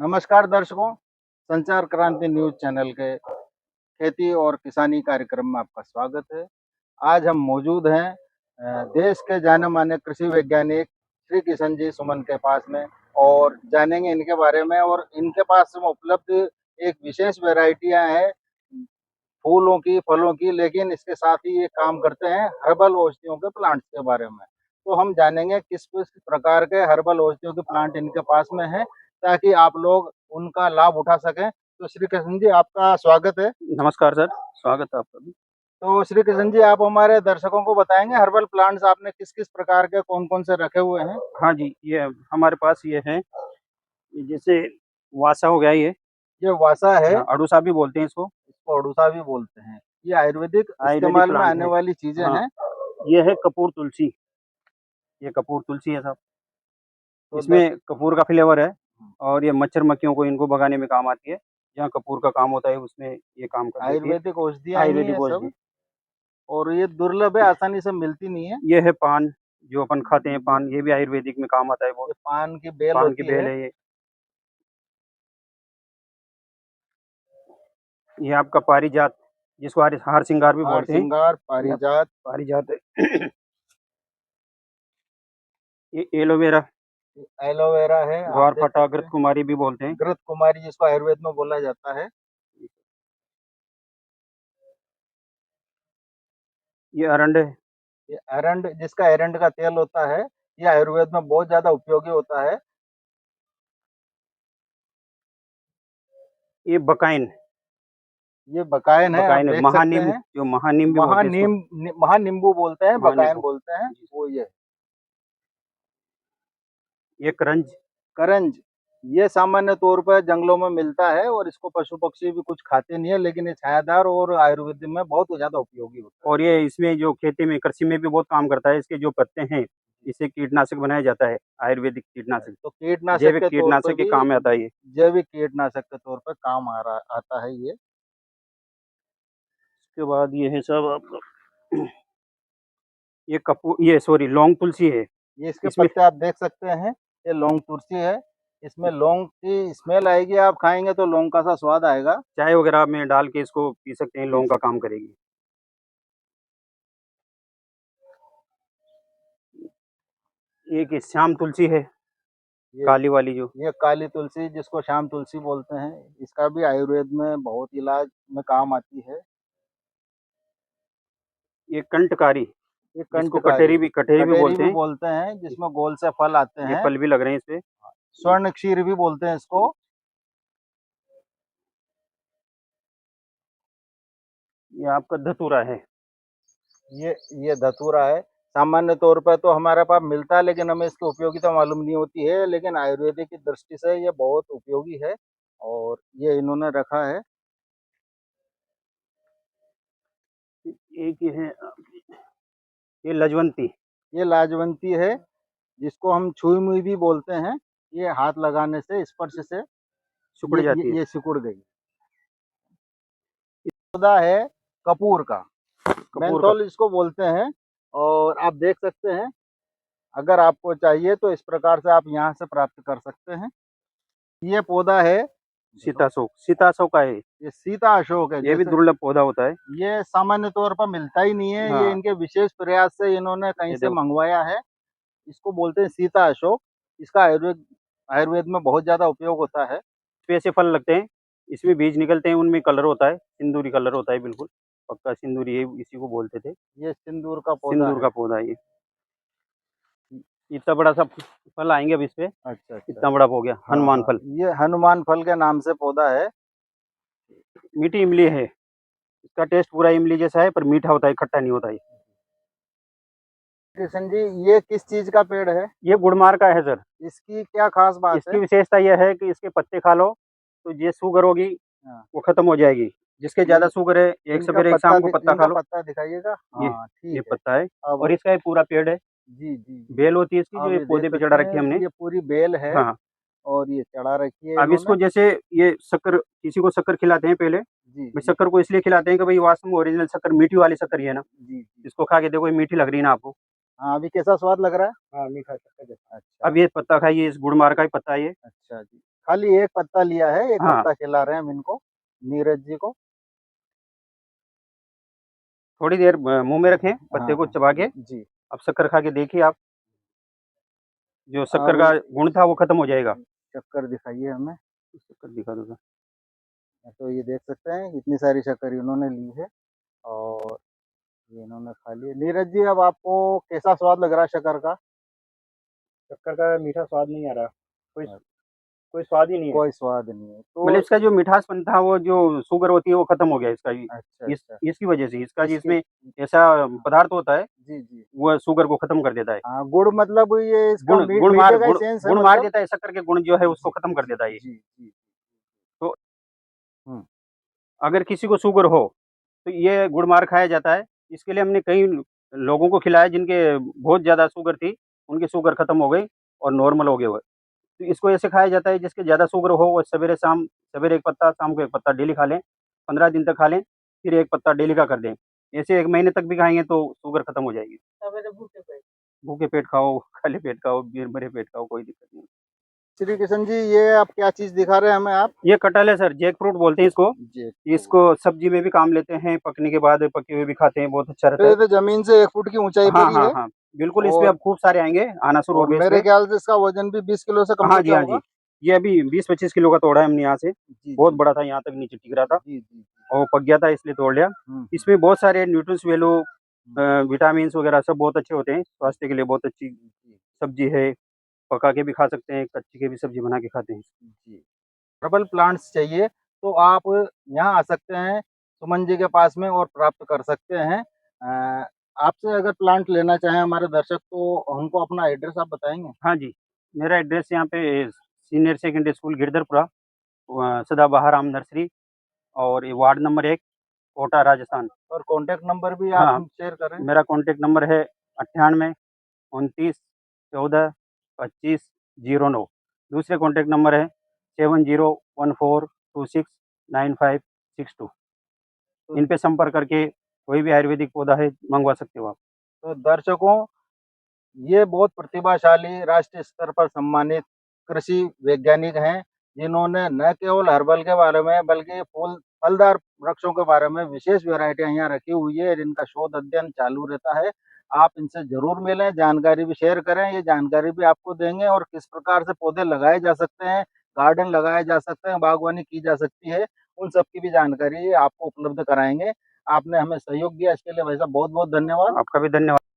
नमस्कार दर्शकों, संचार क्रांति न्यूज़ चैनल के खेती और किसानी कार्यक्रम में आपका स्वागत है। आज हम मौजूद हैं देश के जाने-माने कृषि वैज्ञानिक श्री किशन जी सुमन के पास में और जानेंगे इनके बारे में और इनके पास में उपलब्ध एक विशेष वैरायटियाँ हैं फूलों की, फलों की, लेकिन इसके साथ ही ये काम करते हैं हर्बल औषधियों के प्लांट्स के बारे में। तो हम जानेंगे किस-किस प्रकार के हर्बल औषधियों के प्लांट इनके पास में हैं, ताकि आप लोग उनका लाभ उठा सकें। तो श्री कृष्ण जी आपका स्वागत है। नमस्कार सर, स्वागत है आपका भी। तो श्री कृष्ण जी आप हमारे दर्शकों को बताएँगे हर्बल प्लांट्स आपने किस-किस प्रकार के कौन-कौन से रखे हुए हैं? हाँ जी, ये हमारे पास ये है, ये जैसे वासा हो गया ये। ये वासा है, हाँ, अड़ूसा भी बोलते हैं इसको। इसको अड़ूसा भी बोलते हैं। ये आयुर्वेदिक आयुर्वेदिक इस्तेमाल में प्लांट आने है। वाली चीज़ें हाँ, हैं। ये है कपूर तुलसी। ये कपूर तुलसी है साहब। तो इसमें कपूर का फ्लेवर है और ये मच्छर मक्खियों को इनको भगाने में काम आती है। जहाँ कपूर का काम होता है उसमें ये काम कर देती है। आयुर्वेदिक औषधियाँ ही आयुर्वेदिक है सब। औषधि। और ये दुर्लभ है, आसानी से मिलती नहीं है। ये है पान, जो अपन खाते हैं पान, ये भी आयुर्वेदिक में काम आता है बहुत। ये पान की बेल पान की होती बेल है। है ये। ये आपका पारिजात, जिसको हार श्रृंगार भी हार बोलते हैं। सिंगार, ये पारिजात, पारिजात है। ये एलोवेरा, एलोवेरा है, आप देख ग्वारफाटा, सकते घृत हैं। कुमारी भी बोलते हैं। घृत कुमारी जिसको आयुर्वेद में बोला जाता है। ये अरंड है। ये एरंड जिसका एरंड का तेल होता है, ये आयुर्वेद में बहुत ज़्यादा उपयोगी होता है। ये बकाइन, ये बकायन है, आप बकाइन है, देख सकते महानीम, हैं। जो महानीम भी बोलते हैं इसको। महानींबू बोलते हैं, बकायन महानींबू बोलते हैं, जी। वो ये। ये करंज। करंज, ये सामान्य तौर पर जंगलों में मिलता है और इसको पशु-पक्षी भी कुछ खाते नहीं है, लेकिन ये छायादार और आयुर्वेद में बहुत ज़्यादा उपयोगी होता है। और ये इसमें जो खेती में, कृषि में भी बहुत काम करता है। इसके जो पत्ते हैं, इससे कीटनाशक बनाया जाता है, आयुर्वेदिक कीटनाशक। तो कीटनाशक जैविक के तौर पे कीटनाशक के भी काम में आता है ये। जैविक कीटनाशक के तौर पे काम आता है ये। उसके बाद ये है सब आपका, ये ये सॉरी लौंग तुलसी है। ये इसके इसमें पत्ते आप देख सकते हैं, ये लौंग तुलसी है। इसमें लौंग की स्मेल आएगी, आप खाएँगे तो लौंग का सा स्वाद आएगा। चाय वगैरह में डाल के इसको पी सकते हैं, पी लौंग का सकते काम हैं। करेगी। एक ये श्याम तुलसी है, ये काली वाली जो। ये काली तुलसी जिसको श्याम तुलसी बोलते हैं, इसका भी आयुर्वेद में बहुत इलाज में काम आती है। ये कंटकारी, ये जिसको कंटकारी, कटेरी भी कटेरी बोलते भी हैं। बोलते हैं, जिसमें गोल से फल आते ये हैं। फल भी लग रहे हैं इसपे। स्वर्ण क्षीर भी बोलते हैं इसको। ये आपका धतूरा है। ये ये धतूरा है। सामान्य तौर पर तो हमारे पास मिलता है, लेकिन हमें इसकी उपयोगिता मालूम नहीं होती है, लेकिन आयुर्वेदिक की दृष्टि से ये बहुत उपयोगी है और ये इन्होंने रखा है। एक ये है, ये लजवंती। ये लाजवंती है, जिसको हम छुई-मुई भी बोलते हैं। ये हाथ लगाने से, स्पर्श से सिकुड़ जाती है। ये सिकुड़ गई। पौधा है कपूर का, कपूर का। मेंथोल इसको बोलते हैं और आप देख सकते हैं, अगर आपको चाहिए तो इस प्रकार से आप यहाँ से प्राप्त कर सकते हैं। ये पौधा है, देखो, सीताशोक का है। ये सीता अशोक है। ये भी जैसे दुर्लभ पौधा होता है। ये सामान्य तौर पर मिलता ही नहीं है, ये हाँ, इनके विशेष प्रयास से इन्होंने कहीं ये से देखो, मंगवाया है। इसको बोलते हैं सीता अशोक। इसका आयुर्वेद आयुर्वेद में बहुत ज़्यादा उपयोग होता है। इसपे ऐसे फल लगते हैं, इसमें बीज निकलते हैं, उनमें कलर होता है, सिंदूरी कलर होता है बिल्कुल। पक्का सिंदूरी, ये इसी को बोलते थे। ये सिंदूर का पौधा सिंदूर है। का पौधा है ये। इतना बड़ा सा फल आएंगे अब इसपे। अच्छा, अच्छा। इतना बड़ा हो गया हाँ, हनुमान हाँ। फल। ये हनुमान फल के नाम से पौधा है। मीठी इमली है। इसका टेस्ट पूरा इमली जैसा है, पर मीठा होता है, खट्टा नहीं होता है। कृष्ण जी, ये किस चीज़ का पेड़ है? ये गुड़मार का है सर। इसकी क्या ख़ास बात इसकी है? विशेषता यह है कि इसके पत्ते खा लो तो ये शुगर होगी, हाँ, वो खत्म हो जाएगी। जिसके इन ज़्यादा शुगर है, एक सवेरे एक शाम को पत्ता खा इनका लो। पत्ता दिखाइएगा। ये हाँ, ये ठीक है। पत्ता है। अब और इसका ये पूरा पेड़ है। जी, जी, जी। बेल होती है इसकी, जो आप ये ये देख पौधे पे चढ़ा सकते रखी है हैं, हमने। ये पूरी बेल है हाँ। और ये चढ़ा रखी है अब इन्होंने। इसको जैसे, ये शक्कर, किसी को शक्कर खिलाते हैं पहले। जी, भाई जी। शक्कर को इसलिए खिलाते हैं कि भाई वास्तव में ओरिजिनल शक्कर मीठी वाली शक्कर ही है ना। जी, जी। इसको खा के देखो, ये मीठी लग रही है ना आपको। हाँ, अभी कैसा स्वाद लग रहा है? हाँ, मीठा शक्कर जैसा। अच्छा, अब ये पत्ता खाइए, इस गुड़ मार का ही पत्ता है ये। अच्छा जी। खाली एक पत्ता लिया है, एक हाँ। पत्ता खिला रहे हैं हम इनको, नीरज जी को। थोड़ी देर मुँह में रखें पत्ते हाँ, को हाँ। चबा के। जी। अब शक्कर खा के देखिए आप, जो शक्कर अब का गुण था वो खत्म हो जाएगा। शक्कर दिखाइए हमें। शक्कर दिखा दो सर। तो ये देख सकते हैं इतनी सारी शक्कर इन्होंने ली है और ये इन्होंने खा ली है। नीरज जी, अब आपको कैसा स्वाद लग रहा है शक्कर का? शक्कर का मीठा स्वाद नहीं आ रहा, कोई कोई स्वाद ही नहीं है। कोई स्वाद नहीं है। मतलब तो इसका जो मिठासपन था, वो जो शुगर होती है वो खत्म हो गया इसका। अच्छा, इस अच्छा। इसकी वजह से, इसका इसके जिसमें ऐसा पदार्थ होता है, जी, जी। वो शुगर को खत्म कर देता है। हाँ, गुड़ मतलब ये इसका गुण गुण मार मीठे का ही गुण सेंस है गुण मार मतलब? देता है, शक्कर के गुण जो है उसको जी, खत्म कर जी, देता है ये। जी, जी। तो हुँ, अगर किसी को शुगर हो, तो ये गुड़ मार खाया जाता है। इसके लिए हमने कई लोगों को खिलाया जिनके बहुत ज़्यादा शुगर थी, उनकी शुगर खत्म हो गई और नॉर्मल हो गए वो। तो इसको ऐसे खाया जाता है, जिसके ज़्यादा शुगर हो वो सवेरे-शाम, सवेरे 1 पत्ता, शाम को 1 पत्ता डेली खा लें, 15 दिन तक खा लें, फिर 1 पत्ता डेली का कर दें। ऐसे 1 महीने तक भी खाएँगे तो शुगर खत्म हो जाएगी। भूखे पेट खाओ, खाली पेट खाओ, फिर भरे पेट खाओ, कोई दिक्कत नहीं। श्री किशन जी, ये आप क्या चीज़ दिखा रहे हैं हमें आप? ये कटहल है सर, जैक फ्रूट बोलते हैं इसको। जैकफ्रूट। इसको सब्जी में भी काम लेते हैं, पकने के बाद पके हुए भी खाते हैं, बहुत अच्छा रहता तो है। ये तो ज़मीन से 1 फुट की ऊँचाई पर हाँ, ही हाँ, है हाँ। बिल्कुल, इस पे और अब खूब सारे आएँगे, आना शुरू हो और गए इस मेरे पे। ख्याल से इसका वज़न भी 20 किलो से कम हाँ तो जी, क्या हाँ होगा? जी। ये अभी 20-25 किलो का तोड़ा है हमने यहाँ से। जी, बहुत जी। बड़ा था, यहाँ तक नीचे टिक रहा था जी, जी, जी। और पक गया था इसलिए तोड़ लिया। हुँ, हुँ, इसमें बहुत सारे न्यूट्रिएंट्स वैल्यू, हुँ। विटामिन्स वगैरह सब बहुत अच्छे होते हैं, स्वास्थ्य के लिए बहुत अच्छी जी, सब्जी है। पका के भी खा सकते हैं, कच्ची की भी सब्जी बना के खाते हैं। जी। हर्बल प्लांट्स चाहिए तो आप यहाँ आ सकते हैं सुमन जी के पास में और प्राप्त कर सकते हैं। आपसे अगर प्लांट लेना चाहें हमारे दर्शक तो हमको अपना एड्रेस आप बताएँगे? हाँ जी, मेरा एड्रेस यहाँ पे सीनियर सेकेंडरी स्कूल गिरधरपुरा, सदाबहार आम नर्सरी, और ये वार्ड नंबर 1, कोटा, राजस्थान। और कॉन्टैक्ट नंबर भी आप हाँ, शेयर करें। मेरा कॉन्टैक्ट नंबर है 98 29 14 25 09। दूसरे कॉन्टैक्ट नंबर है 7014269562। तो इन पे संपर्क करके कोई भी आयुर्वेदिक पौधा है मँगवा सकते हो आप। तो दर्शकों, ये बहुत प्रतिभाशाली राष्ट्रीय स्तर पर सम्मानित कृषि वैज्ञानिक हैं, जिन्होंने न केवल हर्बल के बारे में बल्कि फूल फलदार वृक्षों के बारे में विशेष वैरायटियाँ यहाँ रखी हुई है, जिनका शोध अध्ययन चालू रहता है। आप इनसे ज़रूर मिलें, जानकारी भी शेयर करें, ये जानकारी भी आपको देंगे और किस प्रकार से पौधे लगाए जा सकते हैं, गार्डन लगाए जा सकते हैं, बागवानी की जा सकती है, उन सब की भी जानकारी आपको उपलब्ध कराएँगे। आपने हमें सहयोग दिया इसके लिए भाई साहब बहुत-बहुत धन्यवाद। आपका भी धन्यवाद।